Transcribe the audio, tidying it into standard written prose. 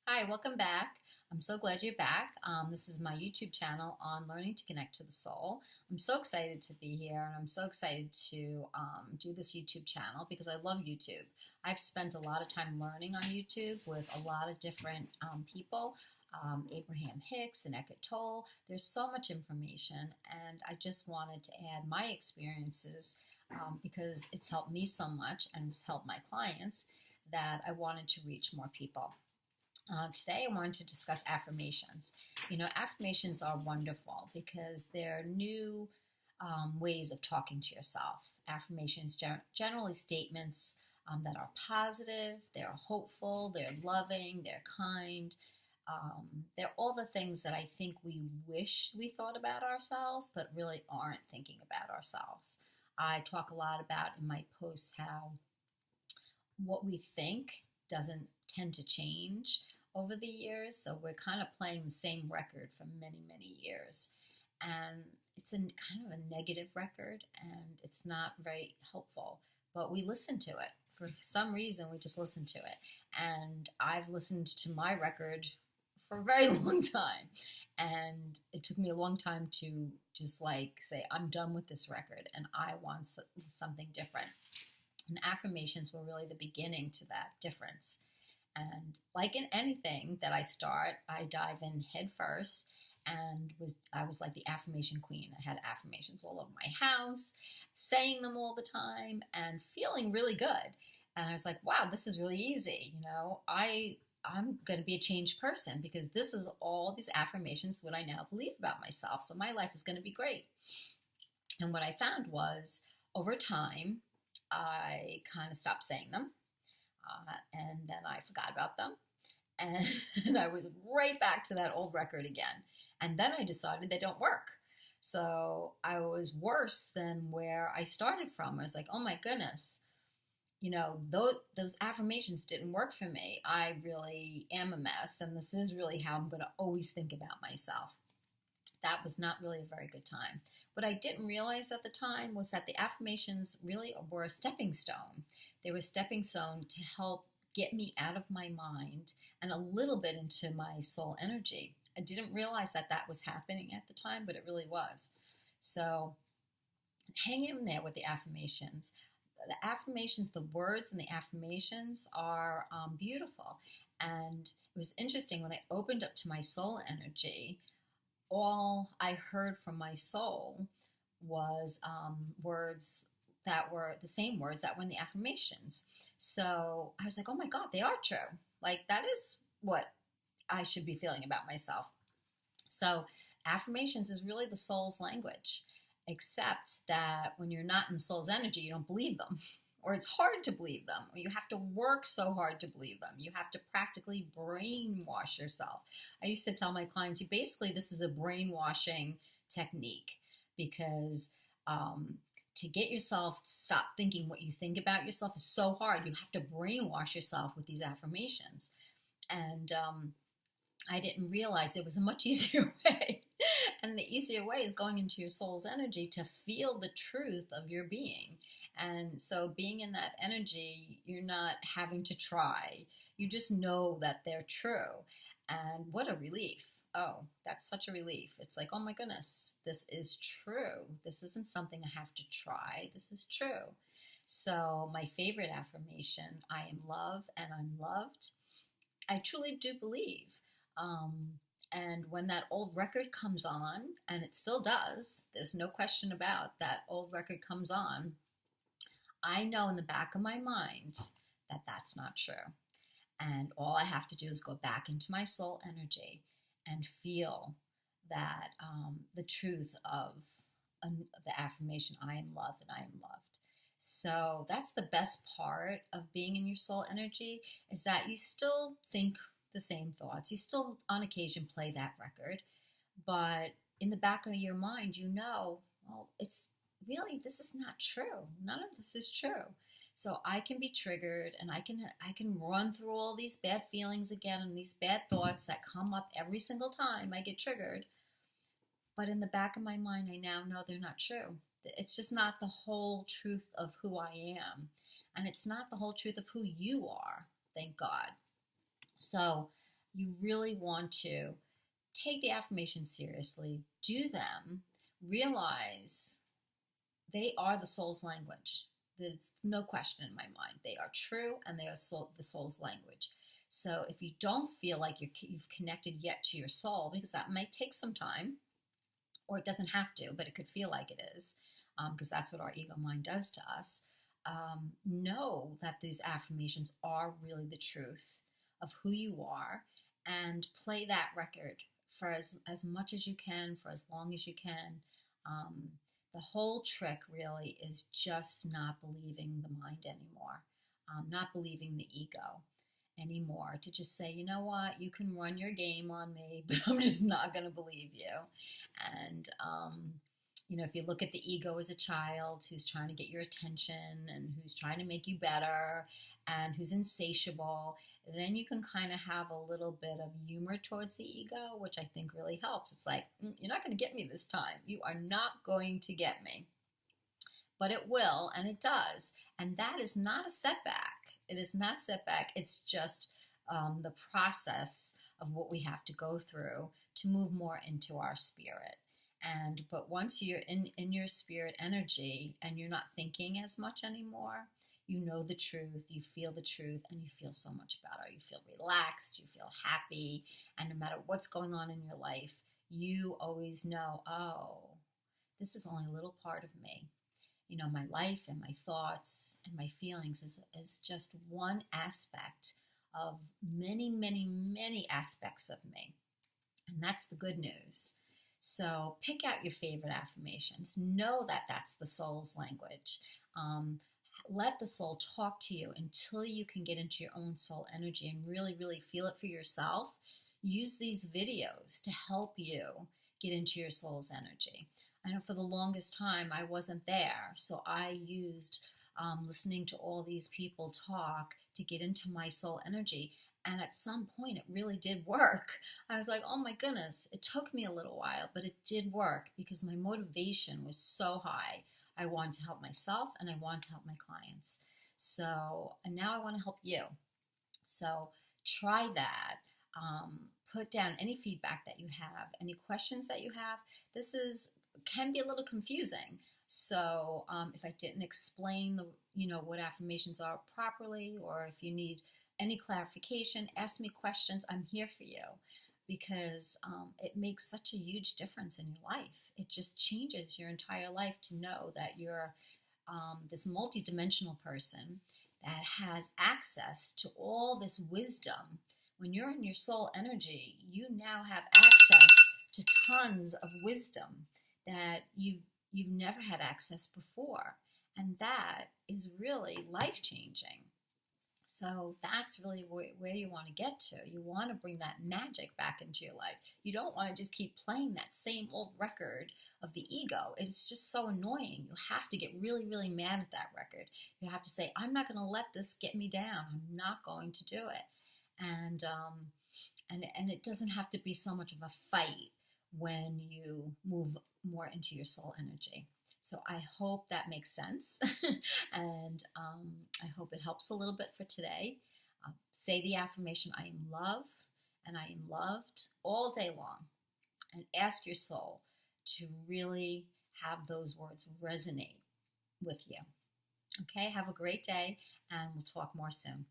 Hi, welcome back. I'm so glad you're back. This is my YouTube channel on learning to connect to the soul. I'm so excited to be here and I'm so excited to do this YouTube channel because I love YouTube. I've spent a lot of time learning on YouTube with a lot of different people, Abraham Hicks and Eckhart Tolle. There's so much information and I just wanted to add my experiences because it's helped me so much and it's helped my clients that I wanted to reach more people. Today I wanted to discuss affirmations. Affirmations are wonderful because they're new ways of talking to yourself. Affirmations generally statements that are positive, they're hopeful, they're loving, they're kind. They're all the things that I think we wish we thought about ourselves, but really aren't thinking about ourselves. I talk a lot about in my posts how what we think doesn't tend to change over the years. So we're kind of playing the same record for many, many years. And it's a kind of a negative record and it's not very helpful, but we listen to it. For some reason, we just listen to it. And I've listened to my record for a very long time. And it took me a long time to just say, I'm done with this record and I want something different. And affirmations were really the beginning to that difference. And like in anything that I start, I dive in head first and I was like the affirmation queen. I had affirmations all over my house, saying them all the time and feeling really good. And I was like, wow, this is really easy. I'm going to be a changed person because this is all these affirmations, what I now believe about myself. So my life is going to be great. And what I found was over time, I kind of stopped saying them. And then I forgot about them. And I was right back to that old record again. And then I decided they don't work. So I was worse than where I started from. I was like, oh my goodness, those affirmations didn't work for me. I really am a mess. And this is really how I'm going to always think about myself. That was not really a very good time. What I didn't realize at the time was that the affirmations really were a stepping stone. They were a stepping stone to help get me out of my mind and a little bit into my soul energy. I didn't realize that that was happening at the time, but it really was. So hang in there with the affirmations. The affirmations, the words and the affirmations are beautiful. And it was interesting when I opened up to my soul energy, all I heard from my soul was words that were the same words that were in the affirmations. So I was like, oh my God, they are true. Like that is what I should be feeling about myself. So affirmations is really the soul's language, except that when you're not in the soul's energy, you don't believe them. Or it's hard to believe them, or you have to work so hard to believe them. You have to practically brainwash yourself. I used to tell my clients, this is a brainwashing technique because to get yourself to stop thinking what you think about yourself is so hard. You have to brainwash yourself with these affirmations. And I didn't realize there was a much easier way. And the easier way is going into your soul's energy to feel the truth of your being. And so being in that energy, you're not having to try. You just know that they're true. And what a relief. Oh, that's such a relief. It's like, oh my goodness, this is true. This isn't something I have to try. This is true. So my favorite affirmation, I am loved and I'm loved. I truly do believe. And when that old record comes on, and it still does, there's no question about that old record comes on, I know in the back of my mind that that's not true. And all I have to do is go back into my soul energy and feel that the truth of the affirmation, I am loved and I am loved. So that's the best part of being in your soul energy is that you still think the same thoughts. You still on occasion play that record, but in the back of your mind, well, it's really, this is not true. None of this is true. So I can be triggered and I can run through all these bad feelings again and these bad thoughts that come up every single time I get triggered. But in the back of my mind, I now know they're not true. It's just not the whole truth of who I am. And it's not the whole truth of who you are, thank God. So you really want to take the affirmations seriously, do them, realize they are the soul's language. There's no question in my mind. They are true, and they are the soul's language. So if you don't feel like you've connected yet to your soul, because that might take some time, or it doesn't have to, but it could feel like it is, because that's what our ego mind does to us, know that these affirmations are really the truth of who you are, and play that record for as much as you can, for as long as you can. The whole trick really is just not believing the mind anymore, not believing the ego anymore, to just say, you know what, you can run your game on me, but I'm just not going to believe you. And, if you look at the ego as a child who's trying to get your attention and who's trying to make you better and who's insatiable, then you can kind of have a little bit of humor towards the ego, which I think really helps. It's like, you're not going to get me this time. You are not going to get me. But it will, and it does. And that is not a setback. It is not a setback. It's just the process of what we have to go through to move more into our spirit. But once you're in your spirit energy and you're not thinking as much anymore, you know the truth, you feel the truth, and you feel so much better. You feel relaxed, you feel happy, and no matter what's going on in your life, you always know, oh, this is only a little part of me. My life and my thoughts and my feelings is just one aspect of many, many, many aspects of me. And that's the good news. So pick out your favorite affirmations. Know that that's the soul's language. Let the soul talk to you until you can get into your own soul energy and really, really feel it for yourself. Use these videos to help you get into your soul's energy. I know for the longest time I wasn't there, so I used listening to all these people talk to get into my soul energy. And at some point, it really did work. I was like, oh my goodness, it took me a little while, but it did work because my motivation was so high. I wanted to help myself and I wanted to help my clients. And now I want to help you. So try that. Put down any feedback that you have, any questions that you have. This can be a little confusing. So if I didn't explain what affirmations are properly, or if you need any clarification, ask me questions. I'm here for you, because it makes such a huge difference in your life. It just changes your entire life to know that you're this multidimensional person that has access to all this wisdom. When you're in your soul energy, you now have access to tons of wisdom that you've never had access before. And that is really life-changing. So that's really where you want to get to. You want to bring that magic back into your life. You don't want to just keep playing that same old record of the ego. It's just so annoying. You have to get really, really mad at that record. You have to say, I'm not going to let this get me down. I'm not going to do it. And it doesn't have to be so much of a fight when you move more into your soul energy. So I hope that makes sense, and I hope it helps a little bit for today. Say the affirmation, I am love, and I am loved all day long, and ask your soul to really have those words resonate with you. Okay, have a great day, and we'll talk more soon.